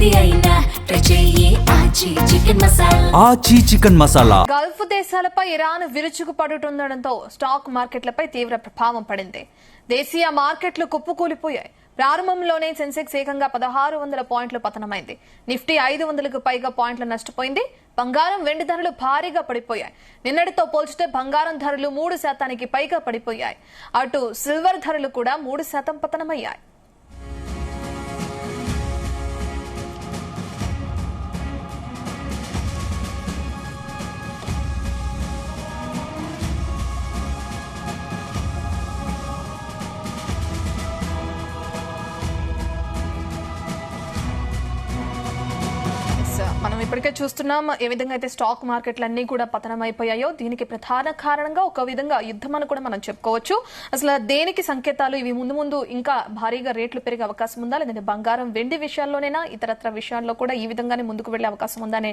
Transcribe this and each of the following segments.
ఏది అయినా ట్రై చెయ్యి ఆచి chicken masala. Aachi chicken masala. Gulf దేశాలపై ఇరాన్ విరుచుకుపడుతుండటంతో స్టాక్ మార్కెట్లపై తీవ్ర ప్రభావం పడింది. దేశీయ మార్కెట్లు కుప్పకూలిపోయాయి. ప్రారంభంలోనే సెన్సెక్స్ ఏకంగా 1600 పాయింట్లు పతనమైంది. నిఫ్టీ 500కు పైగా పాయింట్లు నష్టపోయింది. బంగారం, వెండి ధరలు భారీగా పడిపోయాయి. నిన్నటితో పోల్చితే బంగారం ధరలు 3% పైగా పడిపోయాయి. అటు సిల్వర్ ధరలు కూడా 3% పతనమయ్యాయి. మనం ఇప్పటికే చూస్తున్నాం ఏ విధంగా అయితే స్టాక్ మార్కెట్లన్నీ కూడా పతనమైపోయాయో. దీనికి ప్రధాన కారణంగా ఒక విధంగా యుద్ధం అని కూడా మనం చెప్పుకోవచ్చు. అసలు దేనికి సంకేతాలు ఇవి? ముందు ముందు ఇంకా భారీగా రేట్లు పెరిగే అవకాశం ఉందా, లేదంటే బంగారం, వెండి విషయాల్లోనైనా ఇతరత్ర విషయాల్లో కూడా ఈ విధంగానే ముందుకు వెళ్లే అవకాశం ఉందా అనే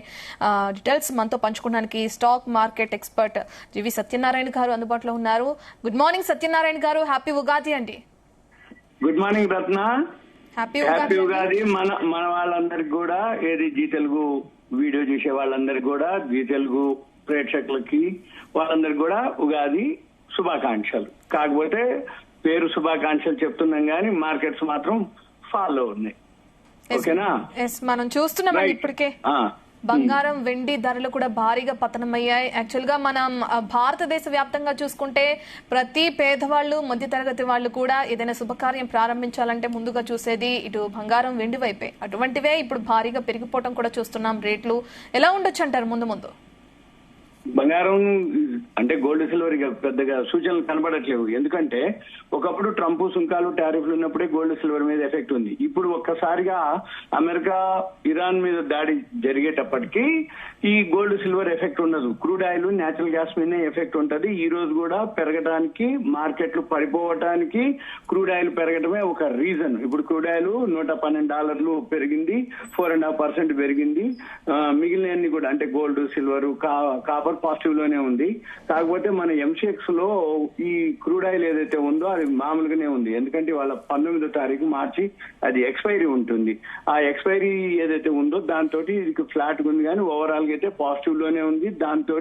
డీటెయిల్స్ మనతో పంచుకోవడానికి స్టాక్ మార్కెట్ ఎక్స్పర్ట్ జీవి సత్యనారాయణ గారు అందుబాటులో ఉన్నారు. గుడ్ మార్నింగ్ సత్యనారాయణ గారు, హ్యాపీ ఉగాది అండి. గుడ్ మార్నింగ్ రత్న. హ్యాపీ ఉగాది. మన వాళ్ళందరికి కూడా, ఏది జీ తెలుగు వీడియో చూసే వాళ్ళందరికి కూడా, జీ తెలుగు ప్రేక్షకులకి వాళ్ళందరికి కూడా ఉగాది శుభాకాంక్షలు. కాకపోతే పేరు శుభాకాంక్షలు చెప్తున్నాం కానీ మార్కెట్స్ మాత్రం ఫాలో ఉన్నాయి. ఓకేనా? మనం చూస్తున్నాం ఇప్పటికే బంగారం, వెండి ధరలు కూడా భారీగా పతనమయ్యాయి. యాక్చువల్ గా మనం భారతదేశ వ్యాప్తంగా చూసుకుంటే ప్రతి పేదవాళ్లు, మధ్యతరగతి వాళ్ళు కూడా ఏదైనా శుభకార్యం ప్రారంభించాలంటే ముందుగా చూసేది ఇటు బంగారం, వెండి వైపే. అటువంటివే ఇప్పుడు భారీగా పెరిగిపోవడం కూడా చూస్తున్నాం. రేట్లు ఎలా ఉండొచ్చు అంటారు ముందు ముందు? బంగారం అంటే గోల్డ్, సిల్వర్ ఇక పెద్దగా సూచనలు కనబడట్లేవు. ఎందుకంటే ఒకప్పుడు ట్రంప్ సుంకాలు, టారిఫ్లు ఉన్నప్పుడే గోల్డ్, సిల్వర్ మీద ఎఫెక్ట్ ఉంది. ఇప్పుడు ఒక్కసారిగా అమెరికా ఇరాన్ మీద దాడి జరిగేటప్పటికీ ఈ గోల్డ్, సిల్వర్ ఎఫెక్ట్ ఉండదు. క్రూడ్ ఆయిల్, నేచురల్ గ్యాస్ మీదనే ఎఫెక్ట్ ఉంటది. ఈ రోజు కూడా పెరగడానికి, మార్కెట్లు పడిపోవటానికి క్రూడ్ ఆయిల్ పెరగడమే ఒక రీజన్. ఇప్పుడు క్రూడ్ ఆయిల్ $112 పెరిగింది, 4.5% పెరిగింది. మిగిలినవన్నీ కూడా అంటే గోల్డ్, సిల్వర్, కాపర్ పాజిటివ్ లోనే ఉంది. కాకపోతే మన ఎంసీఎక్స్ లో ఈ క్రూడ్ ఆయిల్ ఏదైతే ఉందో అది మామూలుగానే ఉంది. ఎందుకంటే వాళ్ళ 19వ తారీఖు మార్చి అది ఎక్స్పైరీ ఉంటుంది. ఆ ఎక్స్పైరీ ఏదైతే ఉందో దాంతో ఇది ఫ్లాట్ ఉంది, కానీ ఓవరాల్ గా అయితే పాజిటివ్ లోనే ఉంది. దాంతో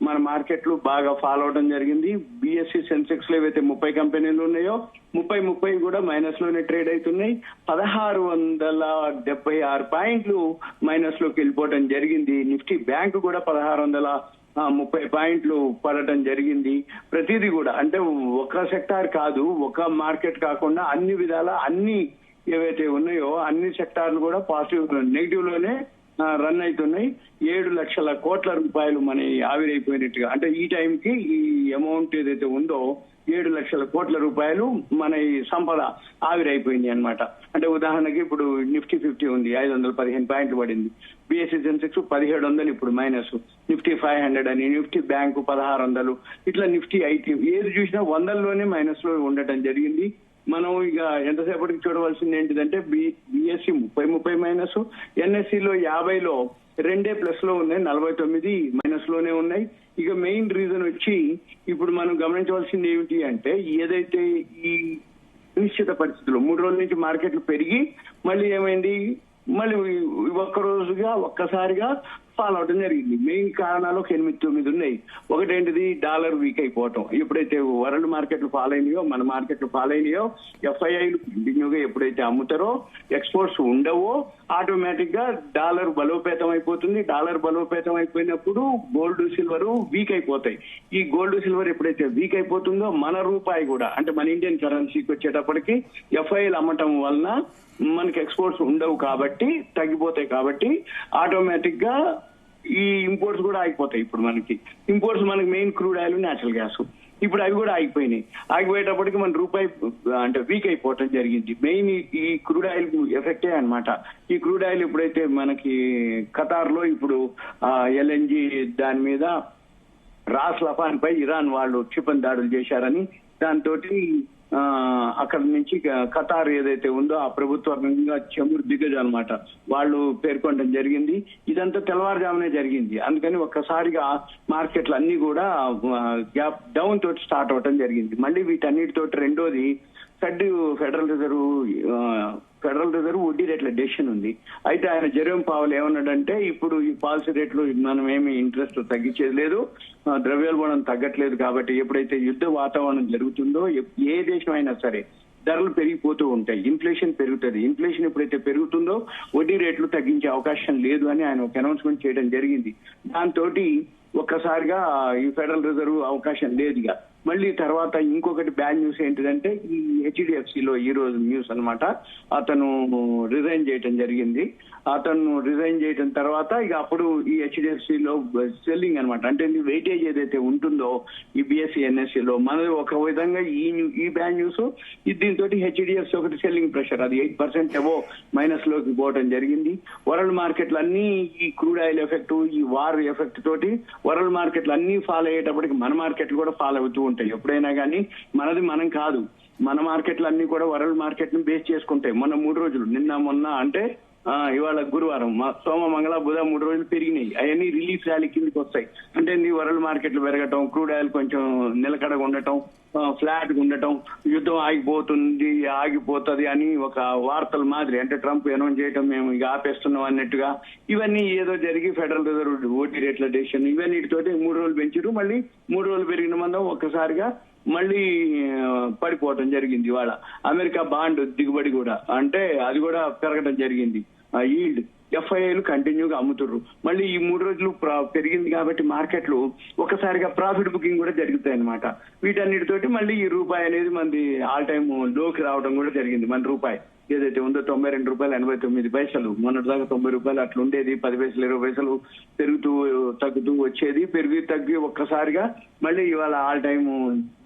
మన మార్కెట్లు బాగా ఫాలో అవడం జరిగింది. బిఎస్సి సెన్సెక్స్ లో ఏవైతే 30 కంపెనీలు ఉన్నాయో 30 కూడా మైనస్ లోనే ట్రేడ్ అవుతున్నాయి. 1676 పాయింట్లు మైనస్ లోకి వెళ్ళిపోవడం జరిగింది. నిఫ్టీ బ్యాంక్ కూడా 1630 పాయింట్లు పడటం జరిగింది. ప్రతిదీ కూడా అంటే ఒక సెక్టార్ కాదు, ఒక మార్కెట్ కాకుండా అన్ని విధాల అన్ని ఏవైతే ఉన్నాయో అన్ని సెక్టార్లు కూడా పాజిటివ్, నెగిటివ్ లోనే రన్ అవుతున్నాయి. 7 లక్షల కోట్ల రూపాయలు మన ఆవిరైపోయినట్టుగా, అంటే ఈ టైంకి ఈ అమౌంట్ ఏదైతే ఉందో 7 లక్షల కోట్ల రూపాయలు మన ఈ సంపద ఆవిరైపోయింది అనమాట. అంటే ఉదాహరణకి ఇప్పుడు నిఫ్టీ 50 ఉంది, 515 పాయింట్లు పడింది. బిఎస్సి సెన్సెక్స్ 1700 ఇప్పుడు మైనస్, నిఫ్టీ 500 అని, నిఫ్టీ బ్యాంకు 1600, ఇట్లా నిఫ్టీ ఐటీ ఏది చూసినా 100లోనే మైనస్ లో ఉండటం జరిగింది. మనం ఇక ఎంతసేపటికి చూడవలసింది ఏంటిదంటే బిఎస్సి 30 మైనస్, ఎన్ఎస్సిలో 50లో 2 ప్లస్ లో ఉన్నాయి, 49 మైనస్ లోనే ఉన్నాయి. ఇక మెయిన్ రీజన్ వచ్చి ఇప్పుడు మనం గమనించవలసింది ఏమిటి అంటే, ఏదైతే ఈ నిశ్చిత పరిస్థితుల్లో 3 రోజుల నుంచి మార్కెట్లు పెరిగి మళ్ళీ ఏమైంది, మళ్ళీ ఒక్కసారిగా ఫాలో అవడం జరిగింది. మెయిన్ కారణాలు 8-9 ఉన్నాయి. ఒకటేంటిది, డాలర్ వీక్ అయిపోవటం. ఎప్పుడైతే వరల్డ్ మార్కెట్లు ఫాలో అయినాయో, మన మార్కెట్లు ఫాలో అయినాయో, ఎఫ్ఐఐలు కంటిన్యూ గా ఎప్పుడైతే అమ్ముతారో, ఎక్స్పోర్ట్స్ ఉండవో, ఆటోమేటిక్ గా డాలర్ బలోపేతం అయిపోతుంది. డాలర్ బలోపేతం అయిపోయినప్పుడు గోల్డ్, సిల్వర్ వీక్ అయిపోతాయి. ఈ గోల్డ్, సిల్వర్ ఎప్పుడైతే వీక్ అయిపోతుందో మన రూపాయి కూడా, అంటే మన ఇండియన్ కరెన్సీకి వచ్చేటప్పటికి ఎఫ్ఐఐలు అమ్మటం వలన మనకి ఎక్స్పోర్ట్స్ ఉండవు కాబట్టి, తగ్గిపోతాయి కాబట్టి ఆటోమేటిక్ గా ఈ ఇంపోర్ట్స్ కూడా ఆగిపోతాయి. ఇప్పుడు మనకి ఇంపోర్ట్స్ మనకి main crude oil, natural gas, ఇప్పుడు అవి కూడా ఆగిపోయినాయి. ఆగిపోయేటప్పటికి మన రూపాయి అంటే వీక్ అయిపోవటం జరిగింది. మెయిన్ ఈ క్రూడ్ ఆయిల్ ఎఫెక్టే అనమాట. ఈ క్రూడ్ ఆయిల్ ఎప్పుడైతే మనకి ఖతార్ లో ఇప్పుడు ఎల్ఎన్జి దాని మీద రాస్ లఫాన్ పై ఇరాన్ వాళ్ళు క్షిపణి దాడులు చేశారని, దాంతో అక్కడ నుంచి ఖతార్ ఏదైతే ఉందో ఆ ప్రభుత్వంగా చమురు దిగ్గజం అనమాట వాళ్ళు పేర్కొనడం జరిగింది. ఇదంతా తెల్లవారుజామునే జరిగింది. అందుకని ఒక్కసారిగా మార్కెట్లు అన్ని కూడా గ్యాప్ డౌన్ తోటి స్టార్ట్ అవటం జరిగింది. మళ్ళీ వీటన్నిటితోటి రెండోది, ఫెడరల్ రిజర్వ్ ఫెడరల్ రిజర్వ్ వడ్డీ రేట్ల డెసిషన్ ఉంది. అయితే ఆయన జెరోమ్ పావెల్ ఏమన్నాడంటే ఇప్పుడు ఈ పాలసీ రేట్లు మనం ఏమి ఇంట్రెస్ట్ తగ్గించేది లేదు, ద్రవ్యోల్బణం తగ్గట్లేదు, కాబట్టి ఎప్పుడైతే యుద్ధ వాతావరణం జరుగుతుందో ఏ దేశం అయినా సరే ధరలు పెరిగిపోతూ ఉంటాయి, ఇన్ఫ్లేషన్ పెరుగుతుంది. ఇన్ఫ్లేషన్ ఎప్పుడైతే పెరుగుతుందో వడ్డీ రేట్లు తగ్గించే అవకాశం లేదు అని ఆయన ఒక అనౌన్స్మెంట్ చేయడం జరిగింది. దాంతో ఒక్కసారిగా ఈ ఫెడరల్ రిజర్వ్ అవకాశం లేదుగా. మళ్ళీ తర్వాత ఇంకొకటి బ్యాడ్ న్యూస్ ఏంటిదంటే ఈ హెచ్డిఎఫ్సిలో ఈ రోజు న్యూస్ అన్నమాట, అతను రిజైన్ చేయడం జరిగింది. అతను రిజైన్ చేయడం తర్వాత ఇక అప్పుడు ఈ హెచ్డిఎఫ్సిలో సెల్లింగ్ అనమాట, అంటే వెయిటేజ్ ఏదైతే ఉంటుందో ఈ బిఎస్సి ఎన్ఎస్సిలో మనది ఒక విధంగా ఈ బ్యాడ్ న్యూస్ దీంతో హెచ్డిఎఫ్సి ఒకటి సెల్లింగ్ ప్రెషర్ అది 8% ఏవో మైనస్ లోకి పోవడం జరిగింది. వరల్డ్ మార్కెట్లు అన్ని ఈ క్రూడ్ ఆయిల్ ఎఫెక్ట్, ఈ వార్ ఎఫెక్ట్ తోటి వరల్డ్ మార్కెట్లు అన్ని ఫాలో అయ్యేటప్పటికి మన మార్కెట్లు కూడా ఫాలో అవుతూ ఉంటాయి. ఎప్పుడైనా కానీ మనది మనం కాదు, మన మార్కెట్లు అన్ని కూడా వరల్డ్ మార్కెట్ ని బేస్ చేసుకుంటాయి. మొన్న 3 రోజులు నిన్న మొన్న అంటే ఇవాళ గురువారం సోమ మంగళ బుధ 3 రోజులు పెరిగినాయి. అవన్నీ రిలీఫ్ ర్యాలీ కిందకి వస్తాయి. అంటే వరల్డ్ మార్కెట్లు పెరగటం, క్రూడ్ ఆయిల్ కొంచెం నిలకడగా ఉండటం, ఫ్లాట్ గా ఉండటం, యుద్ధం ఆగిపోతుంది అని ఒక వార్తల మాదిరి, అంటే ట్రంప్ అనౌన్స్ చేయటం మేము ఇక ఆపేస్తున్నాం అన్నట్టుగా ఇవన్నీ ఏదో జరిగి ఫెడరల్ రిజర్వ్ వడ్డీ రేట్ల డెసిషన్ ఇవన్నిటితోటి 3 రోజులు పెంచారు. మళ్ళీ 3 రోజులు పెరిగిన మందం ఒక్కసారిగా మళ్ళీ పడిపోవటం జరిగింది. ఇవాళ అమెరికా బాండ్ దిగుబడి కూడా అంటే అది కూడా పెరగడం జరిగింది. ఈల్డ్ ఎఫ్ఐఐలు కంటిన్యూగా అమ్ముతుర్రు. మళ్ళీ ఈ 3 రోజులు పెరిగింది కాబట్టి మార్కెట్లు ఒకసారిగా ప్రాఫిట్ బుకింగ్ కూడా జరుగుతాయి అనమాట. వీటన్నిటితోటి మళ్ళీ ఈ రూపాయి అనేది మనది ఆల్ టైమ్ లోకి రావడం కూడా జరిగింది. మన రూపాయి ఏదైతే ఉందో ₹92.89, మొన్నటిదాకా ₹90 అట్లా ఉండేది, 10 పైసలు 20 పైసలు పెరుగుతూ తగ్గుతూ వచ్చేది, తగ్గి ఒక్కసారిగా మళ్ళీ ఇవాళ ఆల్ టైమ్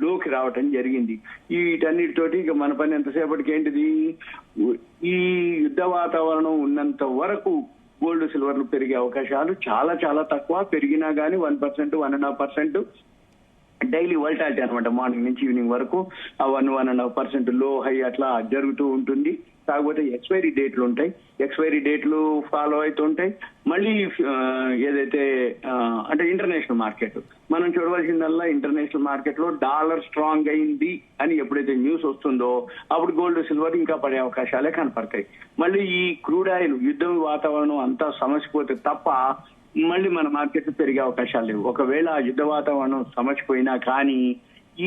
లోకి రావటం జరిగింది. వీటన్నిటితోటి ఇక మన పని ఎంతసేపటికి ఏంటిది, ఈ యుద్ధ వాతావరణం ఉన్నంత వరకు గోల్డ్ సిల్వర్లు పెరిగే అవకాశాలు చాలా చాలా తక్కువ. పెరిగినా గానీ 1%, 1.5% డైలీ వోల్టాలిటీ అనమాట, మార్నింగ్ నుంచి ఈవినింగ్ వరకు 1.5% లో హై అట్లా జరుగుతూ ఉంటుంది. కాకపోతే ఎక్స్పైరీ డేట్లు ఉంటాయి, ఎక్స్పైరీ డేట్లు ఫాలో అవుతుంటాయి. మళ్ళీ ఏదైతే అంటే ఇంటర్నేషనల్ మార్కెట్ మనం చూడవలసిందల్లా ఇంటర్నేషనల్ మార్కెట్ లో డాలర్ స్ట్రాంగ్ అయింది అని ఎప్పుడైతే న్యూస్ వస్తుందో అప్పుడు గోల్డ్ సిల్వర్ ఇంకా పడే అవకాశాలే కనపడతాయి. మళ్ళీ ఈ క్రూడ్ ఆయిల్ యుద్ధం వాతావరణం అంతా సమసిపోతే తప్ప మళ్ళీ మన మార్కెట్ పెరిగే అవకాశాలు లేవు. ఒకవేళ యుద్ధ వాతావరణం సమసిపోయినా కానీ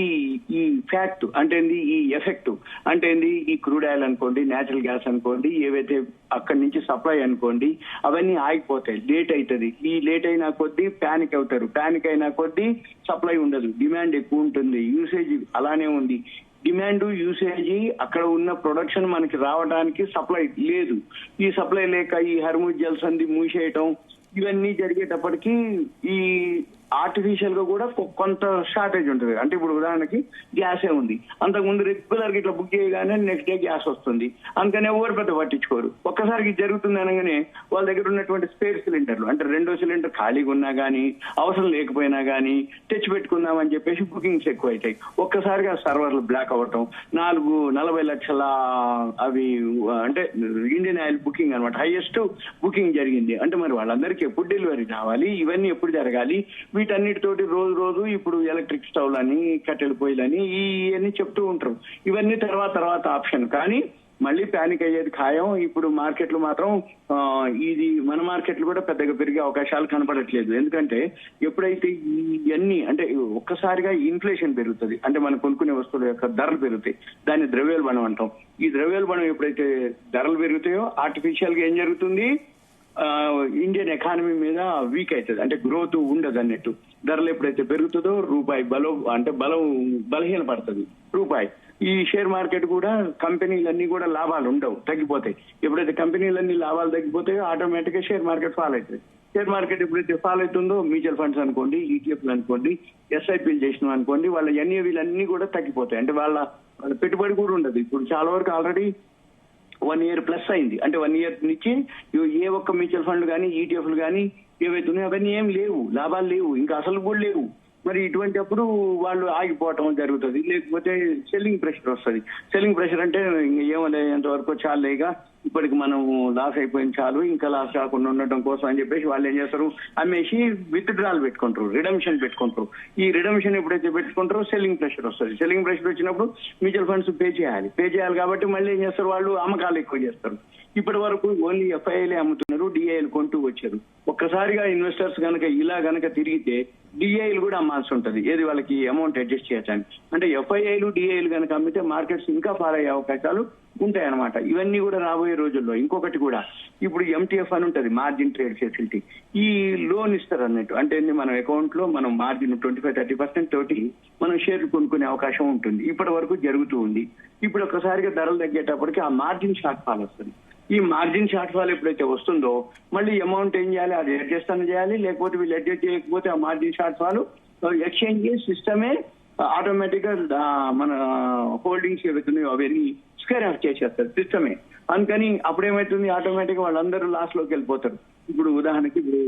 ఈ ఫ్యాక్ట్ అంటే ఈ ఎఫెక్ట్ అంటే ఈ క్రూడ్ ఆయిల్ అనుకోండి, నేచురల్ గ్యాస్ అనుకోండి, ఏవైతే అక్కడి నుంచి సప్లై అనుకోండి అవన్నీ ఆగిపోతాయి. లేట్ అవుతుంది. ఈ లేట్ అయినా కొద్దీ ప్యానిక్ అవుతారు. ప్యానిక్ అయినా కొద్దీ సప్లై ఉండదు, డిమాండ్ ఎక్కువ ఉంటుంది, యూసేజ్ అలానే ఉంది. డిమాండ్ యూసేజ్ అక్కడ ఉన్న ప్రొడక్షన్ మనకి రావడానికి సప్లై లేదు. ఈ సప్లై లేక ఈ హర్ముజ్ జల్సంధి మూసేయటం ఇవన్నీ జరిగేటప్పటికి ఈ ఆర్టిఫిషియల్ గా కూడా కొంత షార్టేజ్ ఉంటుంది. అంటే ఇప్పుడు ఉదాహరణకి గ్యాసే ఉంది, అంతకుముందు రెగ్యులర్ గా ఇట్లా బుక్ చేయగానే నెక్స్ట్ డే గ్యాస్ వస్తుంది, అందుకనే ఎవరు పెద్ద పట్టించుకోరు. ఒక్కసారికి జరుగుతుంది అనగానే వాళ్ళ దగ్గర ఉన్నటువంటి స్పేర్ సిలిండర్లు అంటే 2వ సిలిండర్ ఖాళీగా ఉన్నా గానీ అవసరం లేకపోయినా గానీ తెచ్చి పెట్టుకుందామని చెప్పేసి బుకింగ్స్ ఎక్కువ అవుతాయి. ఒక్కసారిగా సర్వర్లు బ్లాక్ అవ్వటం, 40 లక్షల అవి అంటే ఇండియన్ ఆయిల్ బుకింగ్ అనమాట, హైయెస్ట్ బుకింగ్ జరిగింది. అంటే మరి వాళ్ళందరికీ ఎప్పుడు డెలివరీ రావాలి, ఇవన్నీ ఎప్పుడు జరగాలి, వీటన్నిటితోటి రోజు ఇప్పుడు ఎలక్ట్రిక్ స్టవ్లని, కట్టెల పొయ్యిలని ఇవన్నీ చెప్తూ ఉంటారు. ఇవన్నీ తర్వాత ఆప్షన్, కానీ మళ్ళీ ప్యానిక్ అయ్యేది ఖాయం. ఇప్పుడు మార్కెట్లు మాత్రం ఇది మన మార్కెట్లు కూడా పెద్దగా పెరిగే అవకాశాలు కనపడట్లేదు. ఎందుకంటే ఎప్పుడైతే ఇవన్నీ అంటే ఒక్కసారిగా ఇన్ఫ్లేషన్ పెరుగుతుంది, అంటే మనం కొనుక్కునే వస్తువుల యొక్క ధరలు పెరుగుతాయి, దాన్ని ద్రవ్యోల్బణం అంటాం. ఈ ద్రవ్యోల్బణం ఎప్పుడైతే ధరలు పెరుగుతాయో ఆర్టిఫిషియల్ గా ఏం జరుగుతుంది, ఇండియన్ ఎకానమీ మీద వీక్ అవుతుంది, అంటే గ్రోత్ ఉండదు అన్నట్టు. ధరలు ఎప్పుడైతే పెరుగుతుందో రూపాయి బలహీన పడుతుంది రూపాయి. ఈ షేర్ మార్కెట్ కూడా కంపెనీలన్నీ కూడా లాభాలు ఉండవు, తగ్గిపోతాయి. ఎప్పుడైతే కంపెనీలన్నీ లాభాలు తగ్గిపోతాయో ఆటోమేటిక్ గా షేర్ మార్కెట్ ఫాల్ అవుతుంది. షేర్ మార్కెట్ ఎప్పుడైతే ఫాల్ అవుతుందో మ్యూచువల్ ఫండ్స్ అనుకోండి, ఈటీఎఫ్లు అనుకోండి, ఎస్ఐపీలు చేసినాం అనుకోండి, వాళ్ళ ఎన్ఏవీలన్నీ కూడా తగ్గిపోతాయి. అంటే వాళ్ళ పెట్టుబడి కూడా ఉండదు. ఇప్పుడు చాలా వరకు ఆల్రెడీ 1 year ప్లస్ అయింది. అంటే 1 year నుంచి ఏ ఒక్క మ్యూచువల్ ఫండ్ కానీ ఈటీఎఫ్లు కానీ ఏవైతే ఉన్నాయో అవన్నీ ఏం లేవు, లాభాలు లేవు, ఇంకా అసలు కూడా లేవు. మరి ఇటువంటిప్పుడు వాళ్ళు ఆగిపోవటం జరుగుతుంది. లేకపోతే సెల్లింగ్ ప్రెషర్ వస్తుంది. సెల్లింగ్ ప్రెషర్ అంటే ఏమనేంత వరకు చాలేగా ఇప్పటికి మనం లాస్ అయిపోయింది చాలు, ఇంకా లాస్ కాకుండా ఉండటం కోసం అని చెప్పేసి వాళ్ళు ఏం చేస్తారు, అమ్మేసి విత్డ్రాల్ పెట్టుకుంటారు, రిడమ్షన్ పెట్టుకుంటారు. ఈ రిడమ్షన్ ఎప్పుడైతే పెట్టుకుంటారో సెల్లింగ్ ప్రెషర్ వస్తుంది. సెల్లింగ్ ప్రెషర్ వచ్చినప్పుడు మ్యూచువల్ ఫండ్స్ పే చేయాలి కాబట్టి మళ్ళీ ఏం చేస్తారు, వాళ్ళు అమ్మకాలు ఎక్కువ చేస్తారు. ఇప్పటి వరకు ఓన్లీ ఎఫ్ఐఐలే అమ్ముతున్నారు, డిఐలు కొంటూ వచ్చారు. ఒక్కసారిగా ఇన్వెస్టర్స్ కనుక ఇలా కనుక తిరిగితే డిఐలు కూడా అమ్మాల్సి ఉంటుంది, ఏది వాళ్ళకి అమౌంట్ అడ్జస్ట్ చేయడానికి. అంటే ఎఫ్ఐఐలు డిఐలు కనుక అమ్మితే మార్కెట్స్ ఇంకా ఫాల్ అయ్యే అవకాశాలు ఉంటాయన్నమాట. ఇవన్నీ కూడా రాబోయే రోజుల్లో. ఇంకొకటి కూడా ఇప్పుడు ఎంటీఎఫ్ అని ఉంటుంది, మార్జిన్ ట్రేడ్ ఫెసిలిటీ. ఈ లోన్ ఇస్తారు అన్నట్టు, అంటే మన అకౌంట్ లో మనం మార్జిన్ 25-30% తోటి మనం షేర్లు కొనుక్కునే అవకాశం ఉంటుంది. ఇప్పటి వరకు జరుగుతూ ఉంది. ఇప్పుడు ఒక్కసారిగా ధరలు తగ్గేటప్పటికి ఆ మార్జిన్ షార్ట్ ఫాల్ వస్తుంది. ఈ మార్జిన్ షార్ట్ ఫాల్ ఎప్పుడైతే వస్తుందో మళ్ళీ అమౌంట్ ఏం చేయాలి, అది అడ్జస్ట్ అని చేయాలి. లేకపోతే వీళ్ళు అడ్జస్ట్ చేయకపోతే ఆ మార్జిన్ షార్ట్ ఫాల్ ఎక్స్చేంజ్ సిస్టమే ఆటోమేటిక్ గా మన హోల్డింగ్స్ ఏవైతున్నాయో అవన్నీ స్క్వేర్ ఆఫ్ చేసేస్తారు సిస్టమే. అందుకని అప్పుడేమైతుంది, ఆటోమేటిక్ వాళ్ళందరూ లాస్ లోకి వెళ్ళిపోతారు. ఇప్పుడు ఉదాహరణకి ఇప్పుడు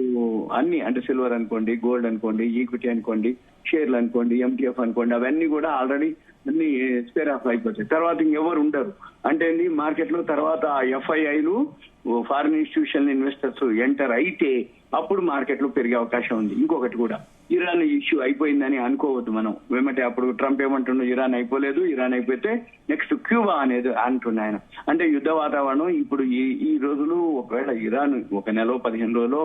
అన్ని అంటే సిల్వర్ అనుకోండి, గోల్డ్ అనుకోండి, ఈక్విటీ అనుకోండి, షేర్లు అనుకోండి, ఎంటీఎఫ్ అనుకోండి, అవన్నీ కూడా ఆల్రెడీ అన్ని స్క్వేర్ ఆఫ్ అయిపోతాయి. తర్వాత ఇంకెవరు ఉండరు. అంటే మార్కెట్ లో తర్వాత ఎఫ్ఐఐలు ఫారిన్ ఇన్స్టిట్యూషనల్ ఇన్వెస్టర్స్ ఎంటర్ అయితే అప్పుడు మార్కెట్ లో పెరిగే అవకాశం ఉంది. ఇంకొకటి కూడా ఇరాన్ ఇష్యూ అయిపోయిందని అనుకోవద్దు మనం. ఏమంటే అప్పుడు ట్రంప్ ఏమంటుండో ఇరాన్ అయిపోలేదు, ఇరాన్ అయిపోతే నెక్స్ట్ క్యూబా అనేది అంటున్నాయి ఆయన. అంటే యుద్ధ వాతావరణం ఇప్పుడు ఈ రోజులు ఒకవేళ ఇరాన్ ఒక నెల 15 రోజులు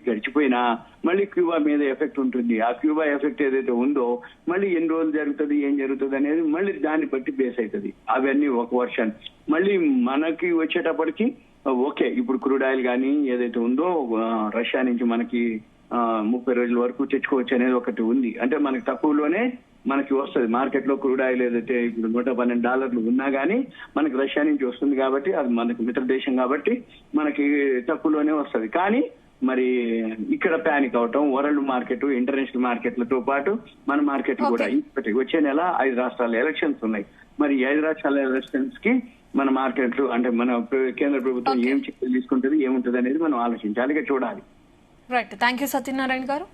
గడిచిపోయినా మళ్ళీ క్యూబా మీద ఎఫెక్ట్ ఉంటుంది. ఆ క్యూబా ఎఫెక్ట్ ఏదైతే ఉందో మళ్ళీ ఎన్ని రోజులు జరుగుతుంది, ఏం జరుగుతుంది అనేది మళ్ళీ దాన్ని బట్టి బేస్ అవుతుంది. అవన్నీ ఒక వర్షన్. మళ్ళీ మనకి వచ్చేటప్పటికి ఓకే, ఇప్పుడు క్రూడ్ ఆయిల్ కానీ ఏదైతే ఉందో రష్యా నుంచి మనకి 30 రోజుల వరకు తెచ్చుకోవచ్చు అనేది ఒకటి ఉంది. అంటే మనకి తక్కువలోనే మనకి వస్తుంది. మార్కెట్ లో క్రూడ్ ఆయిల్ ఏదైతే ఇప్పుడు $112 ఉన్నా గానీ మనకి రష్యా నుంచి వస్తుంది కాబట్టి అది మనకి మిత్ర దేశం కాబట్టి మనకి తక్కువలోనే వస్తుంది. కానీ మరి ఇక్కడ ప్యానిక్ అవటం, వరల్డ్ మార్కెట్, ఇంటర్నేషనల్ మార్కెట్లతో పాటు మన మార్కెట్ కూడా ఇంకొకటి వచ్చే నెల 5 రాష్ట్రాల ఎలక్షన్స్ ఉన్నాయి. మరి 5 రాష్ట్రాల ఎలక్షన్స్ కి మన మార్కెట్లు అంటే మన కేంద్ర ప్రభుత్వం ఏం చర్యలు తీసుకుంటుంది, ఏముంటుంది అనేది మనం ఆలోచించాలి, చూడాలి. రైట్. థ్యాంక్ యూ సత్యనారాయణ గారు.